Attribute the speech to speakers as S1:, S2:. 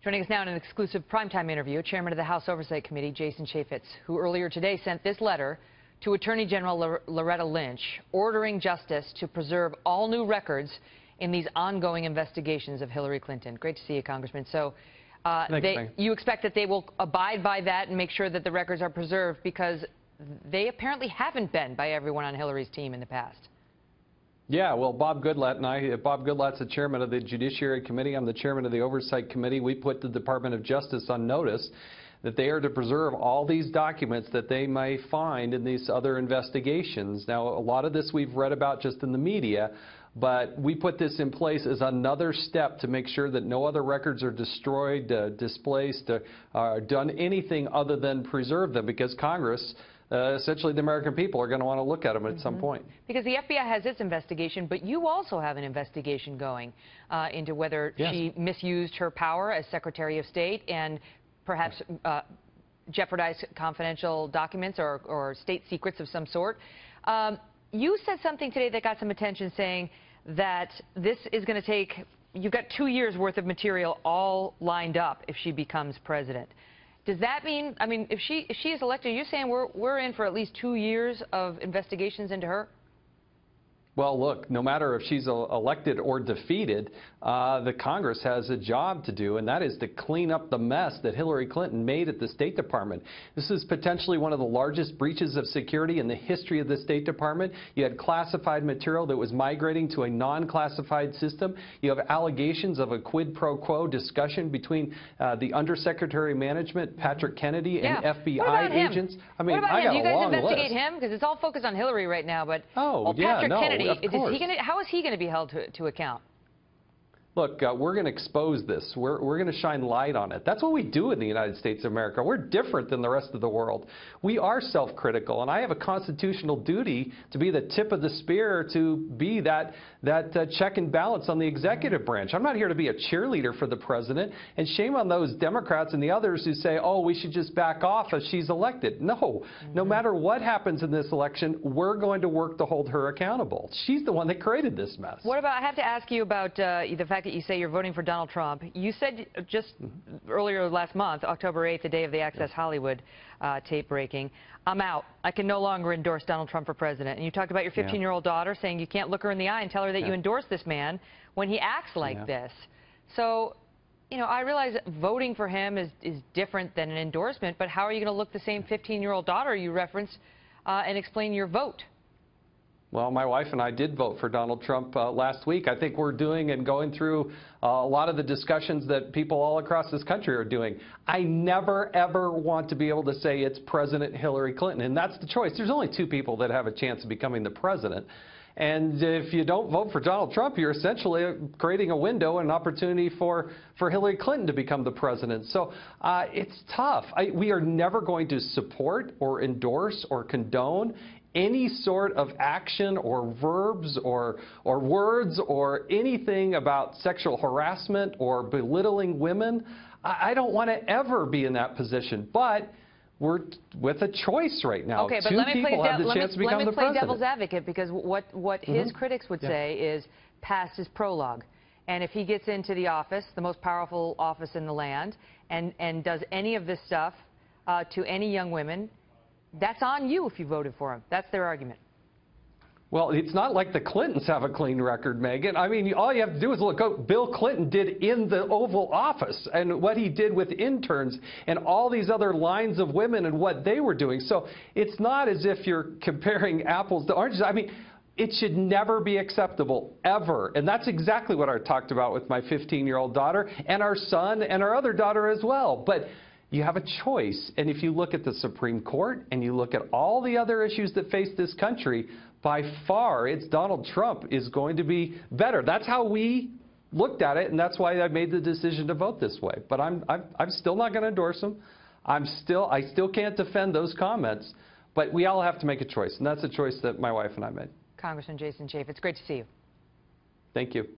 S1: Joining us now in an exclusive primetime interview, Chairman of the House Oversight Committee, Jason Chaffetz, who earlier today sent this letter to Attorney General Loretta Lynch, ordering justice to preserve all new records in these ongoing investigations of Hillary Clinton. Great to see you, Congressman. So you expect that they will abide by that and make sure that the records are preserved, because they apparently haven't been by everyone on Hillary's team in the past.
S2: Yeah, well, Bob Goodlatte's the chairman of the Judiciary Committee. I'm the chairman of the Oversight Committee. We put the Department of Justice on notice that they are to preserve all these documents that they may find in these other investigations. Now, a lot of this we've read about just in the media, but we put this in place as another step to make sure that no other records are destroyed, displaced, done anything other than preserve them, because Congress, essentially the American people, are going to want to look at them at some point.
S1: Because the FBI has its investigation, but you also have an investigation going into whether she misused her power as Secretary of State and perhaps jeopardized confidential documents or state secrets of some sort. You said something today that got some attention, saying that this is going to take, you've got 2 years worth of material all lined up if she becomes president. Does that mean, I mean, if she is elected, you're saying we're in for at least 2 years of investigations into her?
S2: Well, look, no matter if she's elected or defeated, the Congress has a job to do, and that is to clean up the mess that Hillary Clinton made at the State Department. This is potentially one of the largest breaches of security in the history of the State Department. You had classified material that was migrating to a non-classified system. You have allegations of a quid pro quo discussion between the Undersecretary of Management, Patrick Kennedy, and FBI agents. I mean,
S1: what about him? Do you guys investigate
S2: list.
S1: him? Because it's all focused on Hillary right now, but
S2: Patrick
S1: Kennedy, how is he going to be held to account?
S2: Look, we're going to expose this. We're going to shine light on it. That's what we do in the United States of America. We're different than the rest of the world. We are self-critical, and I have a constitutional duty to be the tip of the spear, to be that check and balance on the executive branch. I'm not here to be a cheerleader for the president, and shame on those Democrats and the others who say, oh, we should just back off if she's elected. No, no matter what happens in this election, we're going to work to hold her accountable. She's the one that created this mess.
S1: What about, I have to ask you about the fact that you say you're voting for Donald Trump. You said just earlier last month, October 8th, the day of the Access Hollywood tape breaking, I'm out. I can no longer endorse Donald Trump for president. And you talked about your 15-year-old daughter, saying you can't look her in the eye and tell her that you endorse this man when he acts like this. So, you know, I realize voting for him is different than an endorsement, but how are you going to look the same 15-year-old daughter you referenced and explain your vote?
S2: Well, my wife and I did vote for Donald Trump last week. I think we're doing and going through a lot of the discussions that people all across this country are doing. I never, ever want to be able to say it's President Hillary Clinton, and that's the choice. There's only 2 people that have a chance of becoming the president. And if you don't vote for Donald Trump, you're essentially creating a window and an opportunity for Hillary Clinton to become the president. So it's tough. We are never going to support or endorse or condone any sort of action or verbs or words or anything about sexual harassment or belittling women. I don't want to ever be in that position, but we're with a choice right now.
S1: Okay, but let me play devil's advocate, because what his critics would say is past his prologue. And if he gets into the office, the most powerful office in the land, and does any of this stuff to any young women, that's on you if you voted for him. That's their argument.
S2: Well, it's not like the Clintons have a clean record, Megan. I mean, all you have to do is look what Bill Clinton did in the Oval Office and what he did with interns and all these other lines of women and what they were doing. So it's not as if you're comparing apples to oranges. I mean, it should never be acceptable, ever. And that's exactly what I talked about with my 15-year-old daughter and our son and our other daughter as well. But you have a choice, and if you look at the Supreme Court and you look at all the other issues that face this country, by far, it's Donald Trump is going to be better. That's how we looked at it, and that's why I made the decision to vote this way. But I'm still not going to endorse him. I still can't defend those comments, but we all have to make a choice, and that's a choice that my wife and I made.
S1: Congressman Jason Chaffetz, it's great to see you.
S2: Thank you.